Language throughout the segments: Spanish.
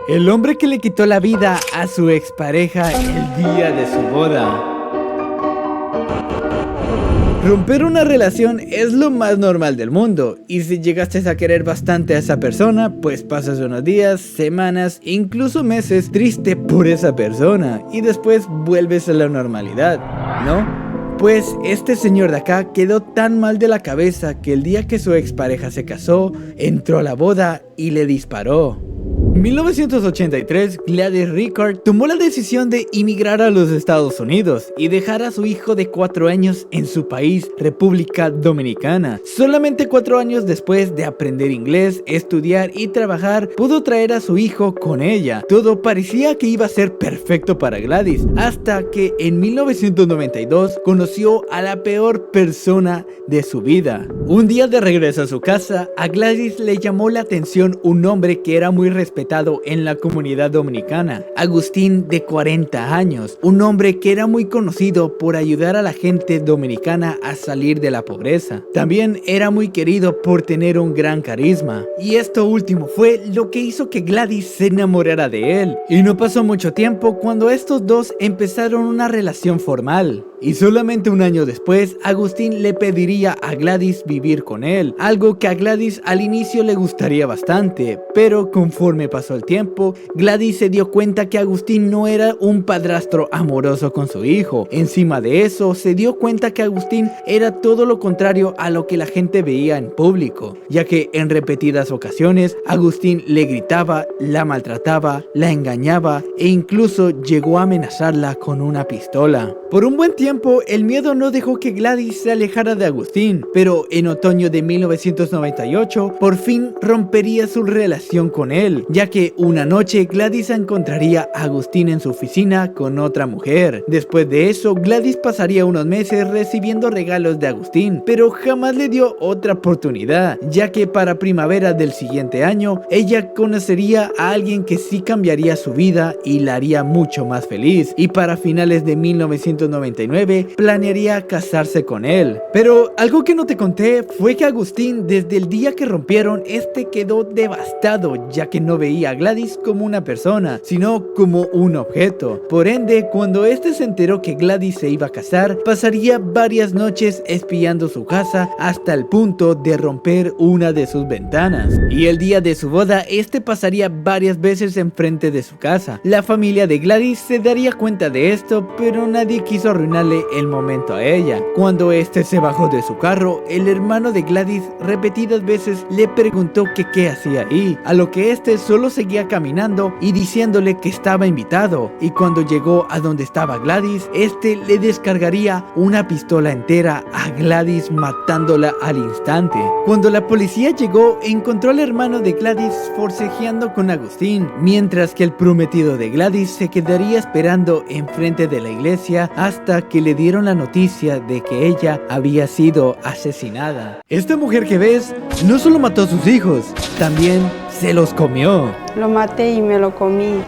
El hombre que le quitó la vida a su expareja el día de su boda. Romper una relación es lo más normal del mundo, y si llegaste a querer bastante a esa persona, pues pasas unos días, semanas, incluso meses triste por esa persona, y después vuelves a la normalidad, ¿no? Pues este señor de acá quedó tan mal de la cabeza que el día que su expareja se casó, entró a la boda y le disparó. En 1983, Gladys Ricard tomó la decisión de emigrar a los Estados Unidos y dejar a su hijo de 4 años en su país, República Dominicana. Solamente 4 años después de aprender inglés, estudiar y trabajar, pudo traer a su hijo con ella. Todo parecía que iba a ser perfecto para Gladys, hasta que en 1992 conoció a la peor persona de su vida. Un día de regreso a su casa, a Gladys le llamó la atención un hombre que era muy respetado en la comunidad dominicana, Agustín, de 40 años, un hombre que era muy conocido por ayudar a la gente dominicana a salir de la pobreza. También era muy querido por tener un gran carisma, y esto último fue lo que hizo que Gladys se enamorara de él. Y no pasó mucho tiempo cuando estos dos empezaron una relación formal. Y solamente un año después, Agustín le pediría a Gladys vivir con él, algo que a Gladys al inicio le gustaría bastante, pero conforme pasó el tiempo, Gladys se dio cuenta que Agustín no era un padrastro amoroso con su hijo. Encima de eso, se dio cuenta que Agustín era todo lo contrario a lo que la gente veía en público, ya que en repetidas ocasiones, Agustín le gritaba, la maltrataba, la engañaba e incluso llegó a amenazarla con una pistola. Por un buen tiempo, el miedo no dejó que Gladys se alejara de Agustín, pero en otoño de 1998, por fin rompería su relación con él, ya que una noche Gladys encontraría a Agustín en su oficina con otra mujer. Después de eso, Gladys pasaría unos meses recibiendo regalos de Agustín, pero jamás le dio otra oportunidad, ya que para primavera del siguiente año, ella conocería a alguien que sí cambiaría su vida y la haría mucho más feliz, y para finales de 1999 planearía casarse con él. Pero algo que no te conté fue que Agustín, desde el día que rompieron, quedó devastado, ya que no veía a Gladys como una persona, sino como un objeto. Por ende, cuando se enteró que Gladys se iba a casar, pasaría varias noches espiando su casa hasta el punto de romper una de sus ventanas. Y el día de su boda, pasaría varias veces enfrente de su casa. La familia de Gladys se daría cuenta de esto, pero nadie quiso arruinarle el momento a ella. Cuando se bajó de su carro, el hermano de Gladys repetidas veces le preguntó que qué hacía ahí, a lo que solo seguía caminando y diciéndole que estaba invitado, y cuando llegó a donde estaba Gladys, le descargaría una pistola entera a Gladys, matándola al instante. Cuando la policía llegó, encontró al hermano de Gladys forcejeando con Agustín, mientras que el prometido de Gladys se quedaría esperando enfrente de la iglesia hasta que le dieron la noticia de que ella había sido asesinada. Esta mujer que ves no solo mató a sus hijos, también se los comió. Lo maté y me lo comí.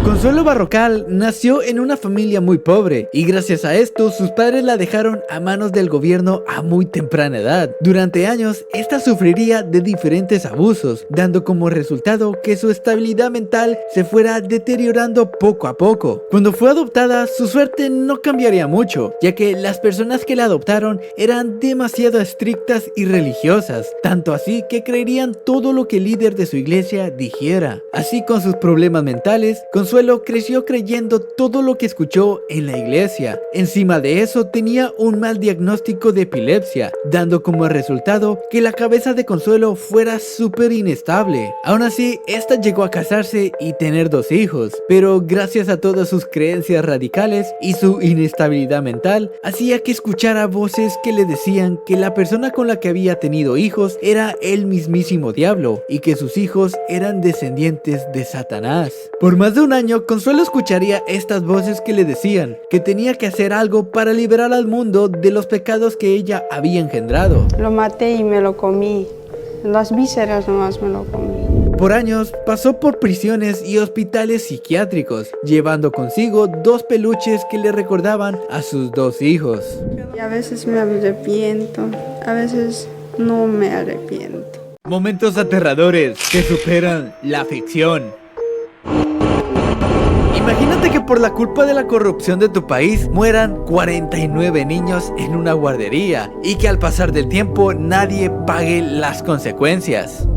Consuelo Barrocal nació en una familia muy pobre y gracias a esto sus padres la dejaron a manos del gobierno a muy temprana edad. Durante años esta sufriría de diferentes abusos, dando como resultado que su estabilidad mental se fuera deteriorando poco a poco. Cuando fue adoptada, su suerte no cambiaría mucho, ya que las personas que la adoptaron eran demasiado estrictas y religiosas, tanto así que creerían todo lo que el líder de su iglesia dijera. Así, con sus problemas mentales, Consuelo creció creyendo todo lo que escuchó en la iglesia. Encima de eso, tenía un mal diagnóstico de epilepsia, dando como resultado que la cabeza de Consuelo fuera súper inestable. Aún así, llegó a casarse y tener 2 hijos, pero gracias a todas sus creencias radicales y su inestabilidad mental, hacía que escuchara voces que le decían que la persona con la que había tenido hijos era el mismísimo diablo y que sus hijos eran descendientes de Satanás. Por más de un año, Consuelo escucharía estas voces que le decían que tenía que hacer algo para liberar al mundo de los pecados que ella había engendrado. Lo maté y me lo comí. Las vísceras nomás me lo comí. Por años pasó por prisiones y hospitales psiquiátricos, llevando consigo 2 peluches que le recordaban a sus 2 hijos. Y a veces me arrepiento, a veces no me arrepiento. Momentos aterradores que superan la ficción. Imagínate que por la culpa de la corrupción de tu país mueran 49 niños en una guardería y que al pasar del tiempo nadie pague las consecuencias.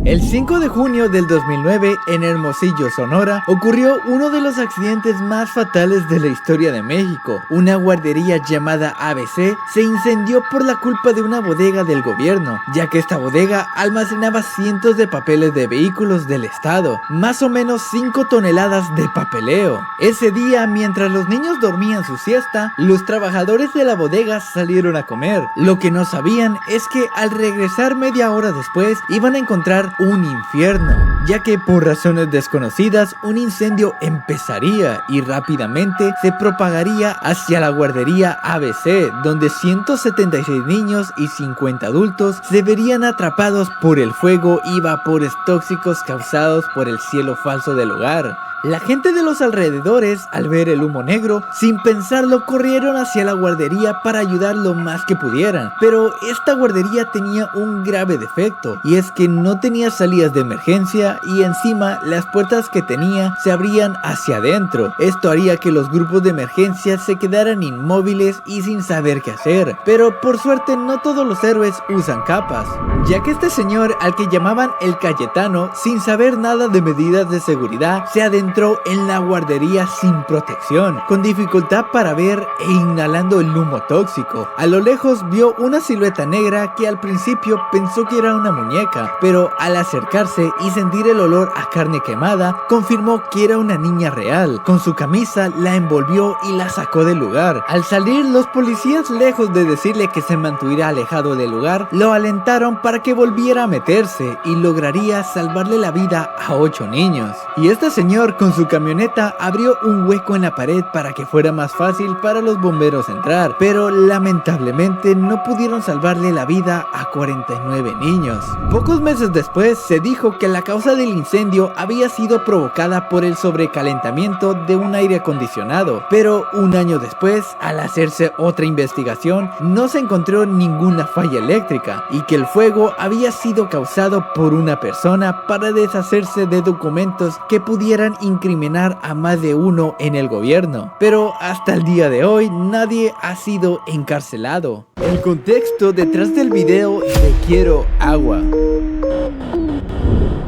El 5 de junio del 2009, en Hermosillo, Sonora, ocurrió uno de los accidentes más fatales de la historia de México. Una guardería llamada ABC se incendió por la culpa de una bodega del gobierno, ya que esta bodega almacenaba cientos de papeles de vehículos del estado, más o menos 5 toneladas de papeleo. Ese día, mientras los niños dormían su siesta, los trabajadores de la bodega salieron a comer. Lo que no sabían es que al regresar media hora después, iban a encontrar un infierno, ya que por razones desconocidas un incendio empezaría y rápidamente se propagaría hacia la guardería ABC, donde 176 niños y 50 adultos se verían atrapados por el fuego y vapores tóxicos causados por el cielo falso del hogar. La gente de los alrededores, al ver el humo negro, sin pensarlo corrieron hacia la guardería para ayudar lo más que pudieran. Pero esta guardería tenía un grave defecto, y es que no tenía salidas de emergencia y encima las puertas que tenía se abrían hacia adentro. Esto haría que los grupos de emergencia se quedaran inmóviles y sin saber qué hacer. Pero por suerte no todos los héroes usan capas, ya que este señor, al que llamaban el Cayetano, sin saber nada de medidas de seguridad, se adentró en la guardería sin protección, con dificultad para ver e inhalando el humo tóxico. A lo lejos vio una silueta negra que al principio pensó que era una muñeca, pero al acercarse y sentir el olor a carne quemada, confirmó que era una niña real. Con su camisa la envolvió y la sacó del lugar. Al salir, los policías, lejos de decirle que se mantuviera alejado del lugar, lo alentaron para que volviera a meterse y lograría salvarle la vida a 8 niños. Y este señor, con su camioneta, abrió un hueco en la pared para que fuera más fácil para los bomberos entrar, pero lamentablemente no pudieron salvarle la vida a 49 niños. Pocos meses después se dijo que la causa del incendio había sido provocada por el sobrecalentamiento de un aire acondicionado, pero un año después, al hacerse otra investigación, no se encontró ninguna falla eléctrica y que el fuego había sido causado por una persona para deshacerse de documentos que pudieran incriminar a más de uno en el gobierno. Pero hasta el día de hoy nadie ha sido encarcelado. El contexto detrás del video de Quiero Agua.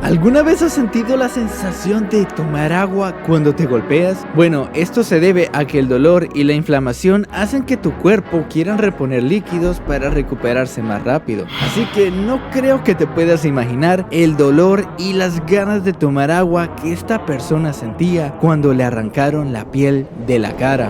¿Alguna vez has sentido la sensación de tomar agua cuando te golpeas? Bueno, esto se debe a que el dolor y la inflamación hacen que tu cuerpo quieran reponer líquidos para recuperarse más rápido. Así que no creo que te puedas imaginar el dolor y las ganas de tomar agua que esta persona sentía cuando le arrancaron la piel de la cara.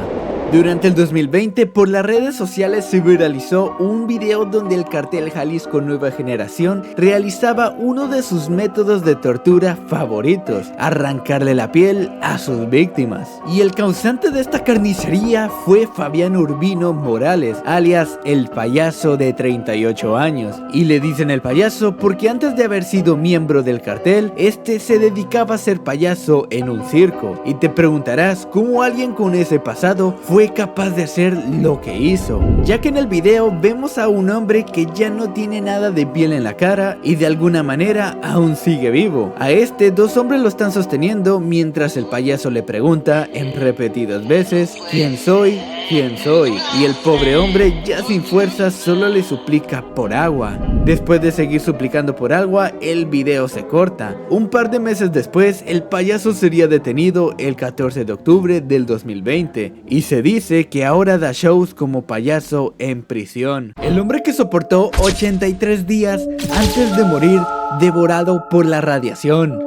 Durante el 2020, por las redes sociales se viralizó un video donde el cartel Jalisco Nueva Generación realizaba uno de sus métodos de tortura favoritos: arrancarle la piel a sus víctimas. Y el causante de esta carnicería fue Fabián Urbino Morales, alias el Payaso, de 38 años. Y le dicen el payaso porque antes de haber sido miembro del cartel, este se dedicaba a ser payaso en un circo. Y te preguntarás cómo alguien con ese pasado fue capaz de hacer lo que hizo, ya que en el video vemos a un hombre que ya no tiene nada de piel en la cara y de alguna manera aún sigue vivo. A este, 2 hombres lo están sosteniendo mientras el payaso le pregunta en repetidas veces: ¿quién soy? ¿Quién soy? Y el pobre hombre, ya sin fuerzas, solo le suplica por agua. Después de seguir suplicando por agua, el video se corta. Un par de meses después, el payaso sería detenido el 14 de octubre del 2020 y se dice que ahora da shows como payaso en prisión. El hombre que soportó 83 días antes de morir, devorado por la radiación.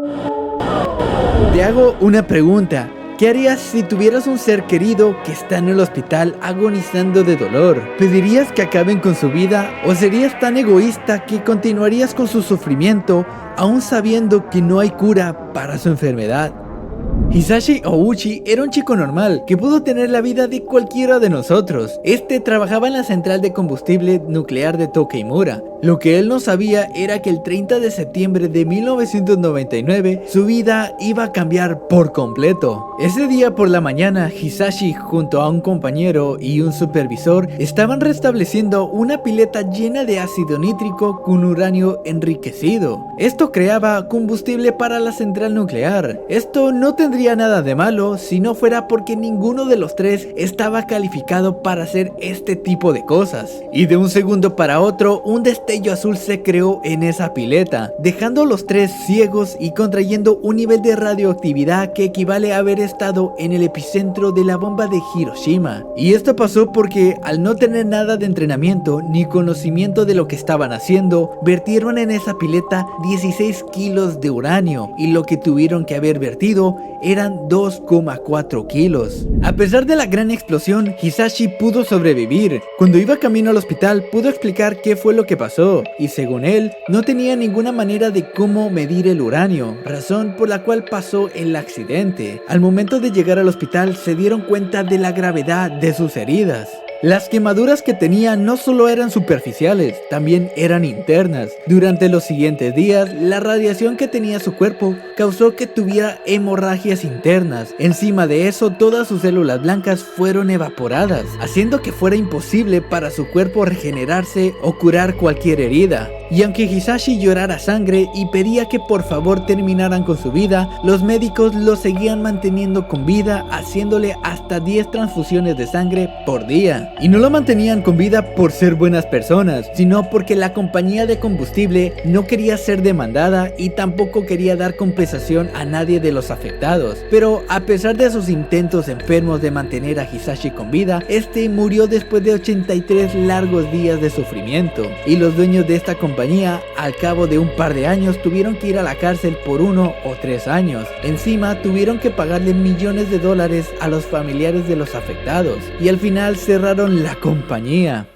Te hago una pregunta. ¿Qué harías si tuvieras un ser querido que está en el hospital agonizando de dolor? ¿Pedirías que acaben con su vida o serías tan egoísta que continuarías con su sufrimiento aún sabiendo que no hay cura para su enfermedad? Hisashi Ouchi era un chico normal que pudo tener la vida de cualquiera de nosotros. Este trabajaba en la central de combustible nuclear de Tokeimura. Lo que él no sabía era que el 30 de septiembre de 1999 su vida iba a cambiar por completo. Ese día por la mañana, Hisashi junto a un compañero y un supervisor estaban restableciendo una pileta llena de ácido nítrico con uranio enriquecido. Esto creaba combustible para la central nuclear. Esto no tendría nada de malo si no fuera porque ninguno de los tres estaba calificado para hacer este tipo de cosas. Y de un segundo para otro, un destello azul se creó en esa pileta, dejando a los tres ciegos y contrayendo un nivel de radioactividad que equivale a haber estado en el epicentro de la bomba de Hiroshima. Y esto pasó porque al no tener nada de entrenamiento ni conocimiento de lo que estaban haciendo, vertieron en esa pileta 16 kilos de uranio y lo que tuvieron que haber vertido eran 2,4 kilos. A pesar de la gran explosión, Hisashi pudo sobrevivir. Cuando iba camino al hospital pudo explicar qué fue lo que pasó y según él no tenía ninguna manera de cómo medir el uranio, razón por la cual pasó el accidente. Al momento de llegar al hospital se dieron cuenta de la gravedad de sus heridas. Las quemaduras que tenía no solo eran superficiales, también eran internas. Durante los siguientes días, la radiación que tenía su cuerpo causó que tuviera hemorragias internas. Encima de eso, todas sus células blancas fueron evaporadas, haciendo que fuera imposible para su cuerpo regenerarse o curar cualquier herida. Y aunque Hisashi llorara sangre y pedía que por favor terminaran con su vida, los médicos lo seguían manteniendo con vida, haciéndole hasta 10 transfusiones de sangre por día. Y no lo mantenían con vida por ser buenas personas, sino porque la compañía de combustible no quería ser demandada y tampoco quería dar compensación a nadie de los afectados. Pero a pesar de sus intentos enfermos de mantener a Hisashi con vida, este murió después de 83 largos días de sufrimiento. Y los dueños de esta compañía, al cabo de un par de años, tuvieron que ir a la cárcel por 1 o 3 años. Encima tuvieron que pagarle millones de dólares a los familiares de los afectados. Y al final cerraron la compañía.